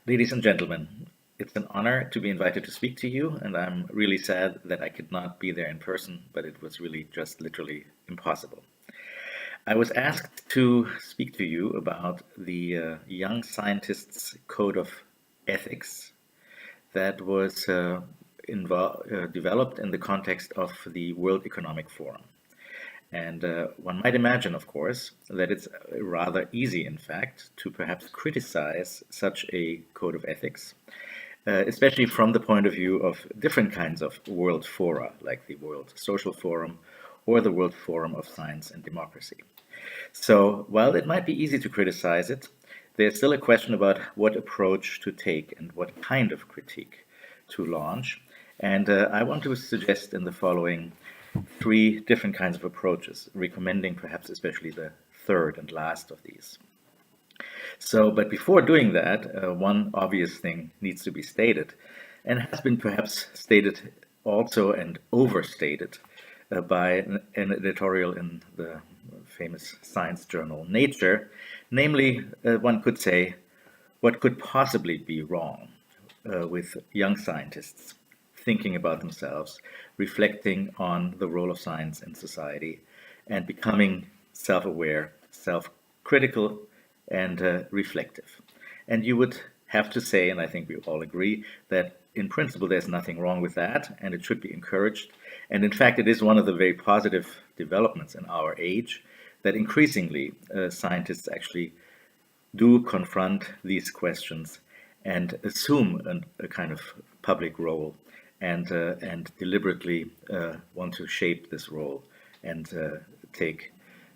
Ladies and gentlemen, it's an honor to be invited to speak to you, and I'm really sad that I could not be there in person, but it was really just literally impossible. I was asked to speak to you about the Young Scientists Code of Ethics that was developed in the context of the World Economic Forum. And one might imagine, of course, that it's rather easy, in fact, to perhaps criticize such a code of ethics, especially from the point of view of different kinds of world fora, like the World Social Forum or the World Forum of Science and Democracy. So while it might be easy to criticize it, there's still a question about what approach to take and what kind of critique to launch. And I want to suggest in the following three different kinds of approaches, recommending perhaps especially the third and last of these. So, but before doing that, one obvious thing needs to be stated, and has been perhaps stated also and overstated by an editorial in the famous science journal Nature. Namely, one could say, what could possibly be wrong with young scientists thinking about themselves, reflecting on the role of science in society, and becoming self-aware, self-critical, and reflective. And you would have to say, and I think we all agree, that in principle there's nothing wrong with that, and it should be encouraged. And in fact, it is one of the very positive developments in our age that increasingly scientists actually do confront these questions and assume a kind of public role and deliberately want to shape this role and take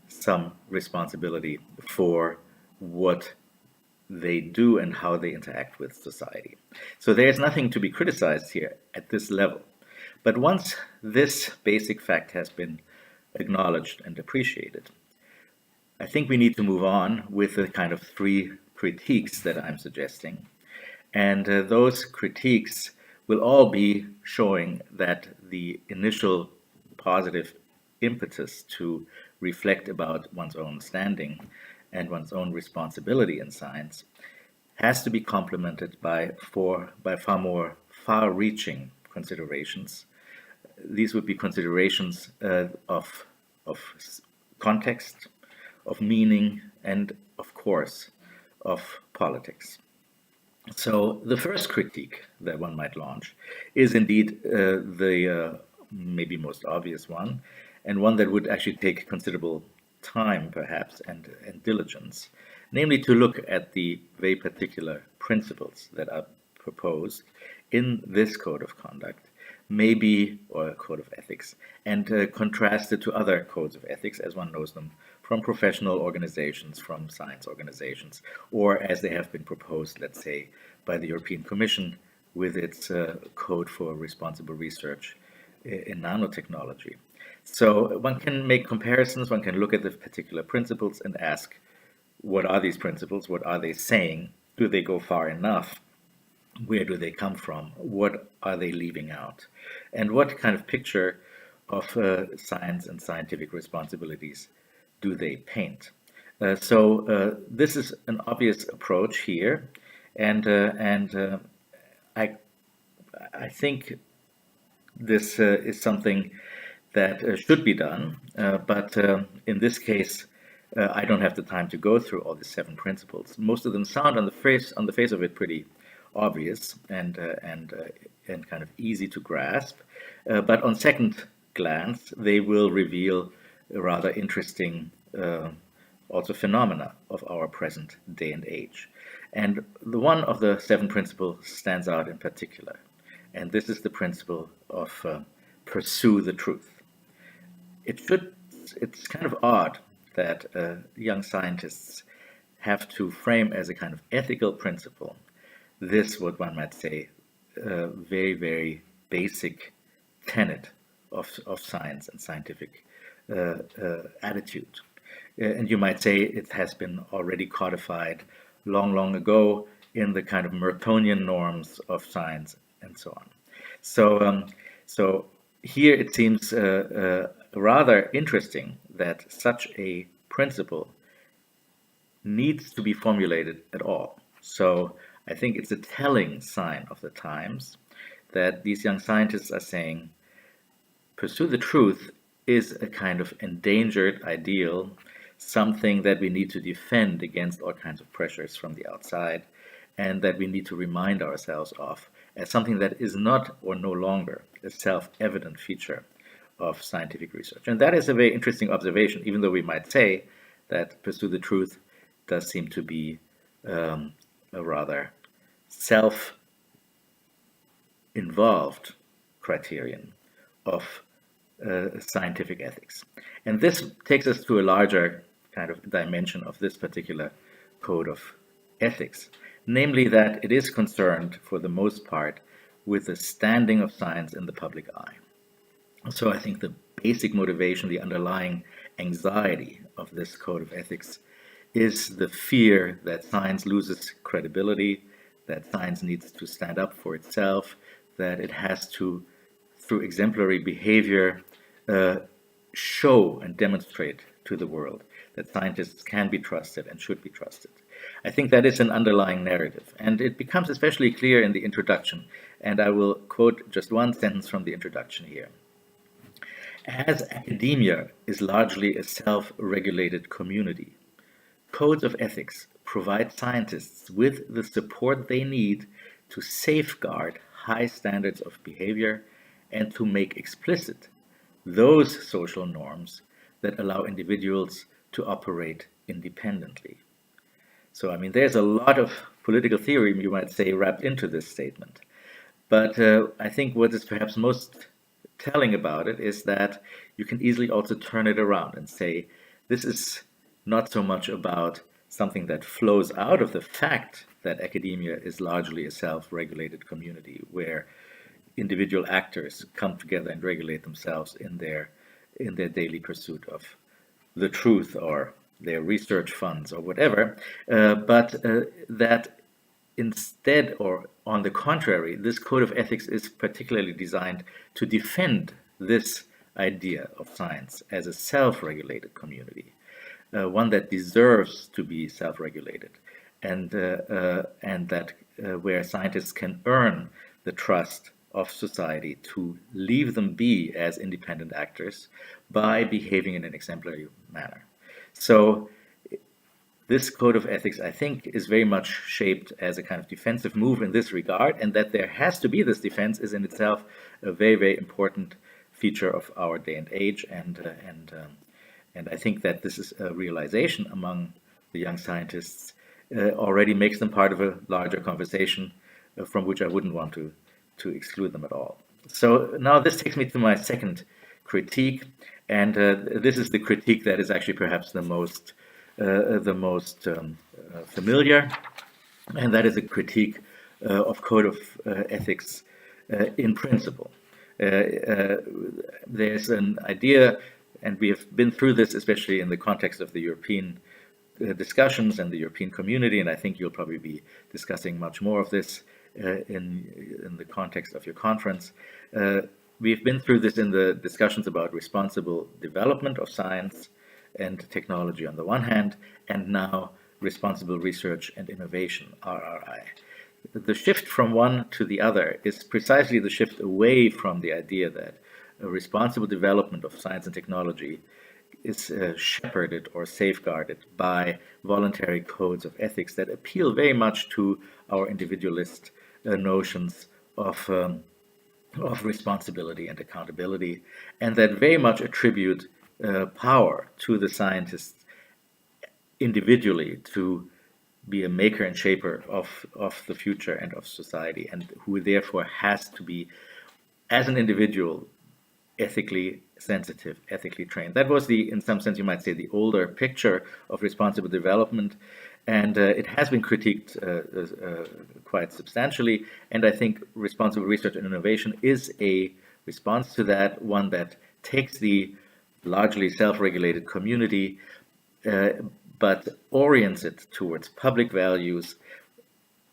some responsibility for what they do and how they interact with society. So there's nothing to be criticized here at this level. But once this basic fact has been acknowledged and appreciated, I think we need to move on with the kind of three critiques that I'm suggesting. And those critiques will all be showing that the initial positive impetus to reflect about one's own standing and one's own responsibility in science has to be complemented by far more far-reaching considerations. These would be considerations of context, of meaning, and of course, of politics. So the first critique that one might launch is indeed the maybe most obvious one, and one that would actually take considerable time, perhaps, and diligence, namely to look at the very particular principles that are proposed in this code of conduct, maybe, or a code of ethics, and contrast it to other codes of ethics as one knows them from professional organizations, from science organizations, or as they have been proposed, let's say, by the European Commission with its Code for Responsible Research in Nanotechnology. So one can make comparisons, one can look at the particular principles and ask, what are these principles? What are they saying? Do they go far enough? Where do they come from? What are they leaving out? And what kind of picture of science and scientific responsibilities do they paint? So this is an obvious approach here, and I think this is something that should be done, but in this case, I don't have the time to go through all the seven principles. Most of them sound on the face of it pretty obvious and kind of easy to grasp, but on second glance, they will reveal a rather interesting also phenomena of our present day and age. And the one of the seven principles stands out in particular, and this is the principle of pursue the truth. It's kind of odd that young scientists have to frame as a kind of ethical principle this, what one might say, very, very basic tenet of science and scientific attitude. And you might say it has been already codified long, long ago in the kind of Mertonian norms of science and so on. So here it seems rather interesting that such a principle needs to be formulated at all. So I think it's a telling sign of the times that these young scientists are saying, pursue the truth is a kind of endangered ideal, something that we need to defend against all kinds of pressures from the outside, and that we need to remind ourselves of as something that is not or no longer a self-evident feature of scientific research. And that is a very interesting observation, even though we might say that pursue the truth does seem to be a rather self-involved criterion of scientific ethics. And this takes us to a larger kind of dimension of this particular code of ethics, namely that it is concerned, for the most part, with the standing of science in the public eye. So I think the basic motivation, the underlying anxiety of this code of ethics is the fear that science loses credibility, that science needs to stand up for itself, that it has to, through exemplary behavior, show and demonstrate to the world that scientists can be trusted and should be trusted. I think that is an underlying narrative, and it becomes especially clear in the introduction, and I will quote just one sentence from the introduction here. As academia is largely a self-regulated community, codes of ethics provide scientists with the support they need to safeguard high standards of behavior and to make explicit those social norms that allow individuals to operate independently. So, I mean, there's a lot of political theory, you might say, wrapped into this statement. But I think what is perhaps most telling about it is that you can easily also turn it around and say, this is not so much about something that flows out of the fact that academia is largely a self-regulated community where individual actors come together and regulate themselves in their daily pursuit of the truth or their research funds or whatever, but that instead, or on the contrary, this code of ethics is particularly designed to defend this idea of science as a self-regulated community, one that deserves to be self-regulated, and that where scientists can earn the trust of society to leave them be as independent actors by behaving in an exemplary manner. So this code of ethics, I think, is very much shaped as a kind of defensive move in this regard, and that there has to be this defense is in itself a very, very important feature of our day and age, and I think that this is a realization among the young scientists already makes them part of a larger conversation from which I wouldn't want to exclude them at all. So now this takes me to my second critique, and this is the critique that is actually perhaps the most familiar, and that is a critique of code of ethics in principle. There's an idea, and we have been through this, especially in the context of the European discussions and the European community, and I think you'll probably be discussing much more of this in the context of your conference. We've been through this in the discussions about responsible development of science and technology on the one hand, and now responsible research and innovation, RRI. The shift from one to the other is precisely the shift away from the idea that a responsible development of science and technology is shepherded or safeguarded by voluntary codes of ethics that appeal very much to our individualist notions of responsibility and accountability, and that very much attribute power to the scientists individually to be a maker and shaper of the future and of society, and who therefore has to be, as an individual, ethically sensitive, ethically trained. That was in some sense, you might say, the older picture of responsible development, and it has been critiqued quite substantially, and I think responsible research and innovation is a response to that, one that takes the largely self-regulated community, but orients it towards public values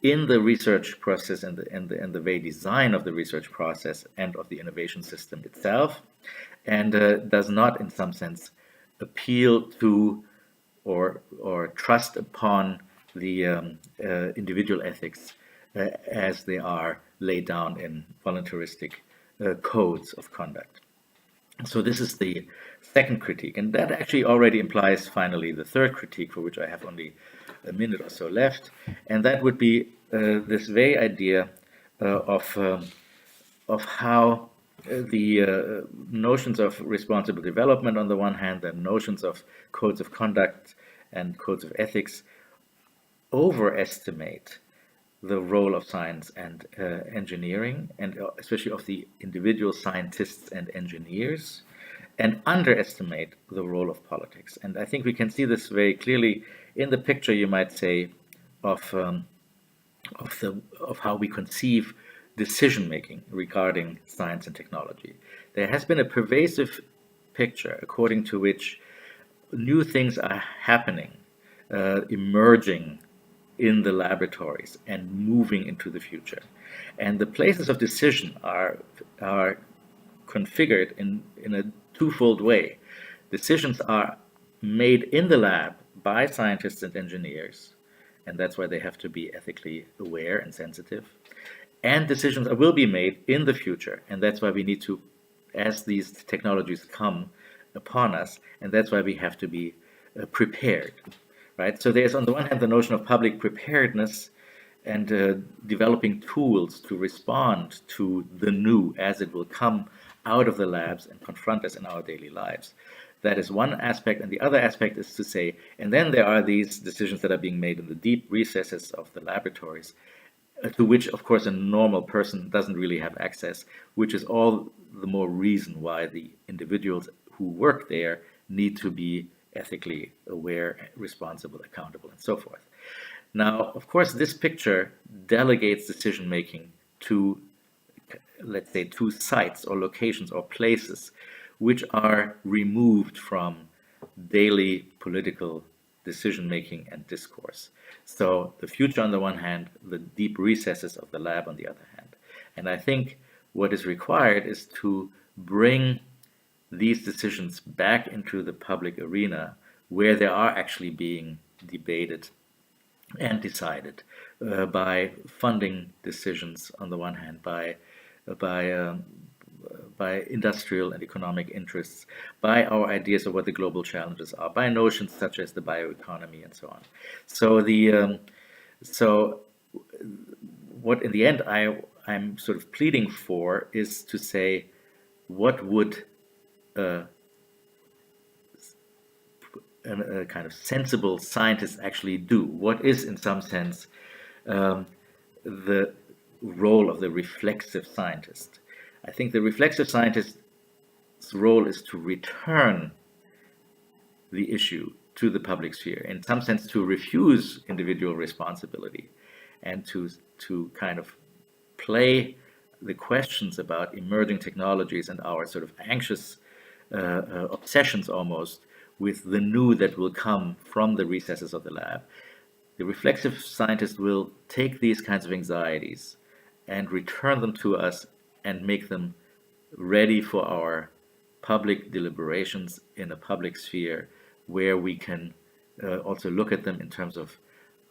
in the research process and the very design of the research process and of the innovation system itself, and does not, in some sense, appeal to or trust upon individual ethics as they are laid down in voluntaristic codes of conduct. So this is the second critique, and that actually already implies finally the third critique, for which I have only a minute or so left, and that would be this very idea of how the notions of responsible development on the one hand, and notions of codes of conduct and codes of ethics overestimate the role of science and engineering, and especially of the individual scientists and engineers, and underestimate the role of politics. And I think we can see this very clearly in the picture, you might say, of of how we conceive decision making regarding science and technology. There has been a pervasive picture according to which new things are happening, emerging in the laboratories and moving into the future. And the places of decision are configured in a twofold way. Decisions are made in the lab by scientists and engineers, and that's why they have to be ethically aware and sensitive. And decisions will be made in the future, and that's why we need to, as these technologies come upon us, and that's why we have to be prepared, right? So there's on the one hand the notion of public preparedness and developing tools to respond to the new as it will come out of the labs and confront us in our daily lives. That is one aspect, and the other aspect is to say, and then there are these decisions that are being made in the deep recesses of the laboratories, to which, of course, a normal person doesn't really have access, which is all the more reason why the individuals who work there need to be ethically aware, responsible, accountable, and so forth. Now, of course, this picture delegates decision making to, let's say, to sites or locations or places which are removed from daily political decision making and discourse. So the future on the one hand, the deep recesses of the lab on the other hand. And I think what is required is to bring these decisions back into the public arena where they are actually being debated and decided by funding decisions on the one hand, by by industrial and economic interests, by our ideas of what the global challenges are, by notions such as the bioeconomy and so on. So so what in the end I'm sort of pleading for is to say, what would a kind of sensible scientist actually do? What is, in some sense, the role of the reflexive scientist? I think the reflexive scientist's role is to return the issue to the public sphere, in some sense to refuse individual responsibility, and to kind of play the questions about emerging technologies and our sort of anxious obsessions almost with the new that will come from the recesses of the lab. The reflexive scientist will take these kinds of anxieties and return them to us and make them ready for our public deliberations in a public sphere where we can also look at them in terms of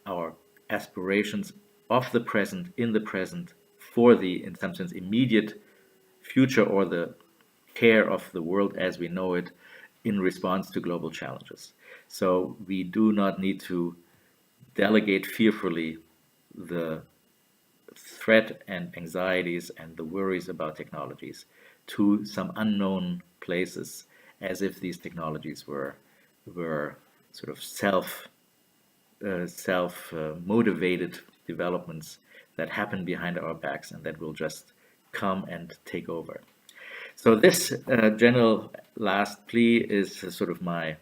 our aspirations of the present, in the present, for the, in some sense, immediate future or the care of the world as we know it in response to global challenges. So we do not need to delegate fearfully the threat and anxieties and the worries about technologies to some unknown places, as if these technologies were sort of self motivated developments that happen behind our backs and that will just come and take over. So this general last plea is sort of my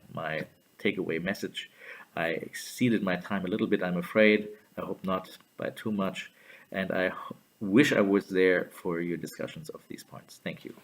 takeaway message. I exceeded my time a little bit, I'm afraid. I hope not by too much. And I wish I was there for your discussions of these points. Thank you.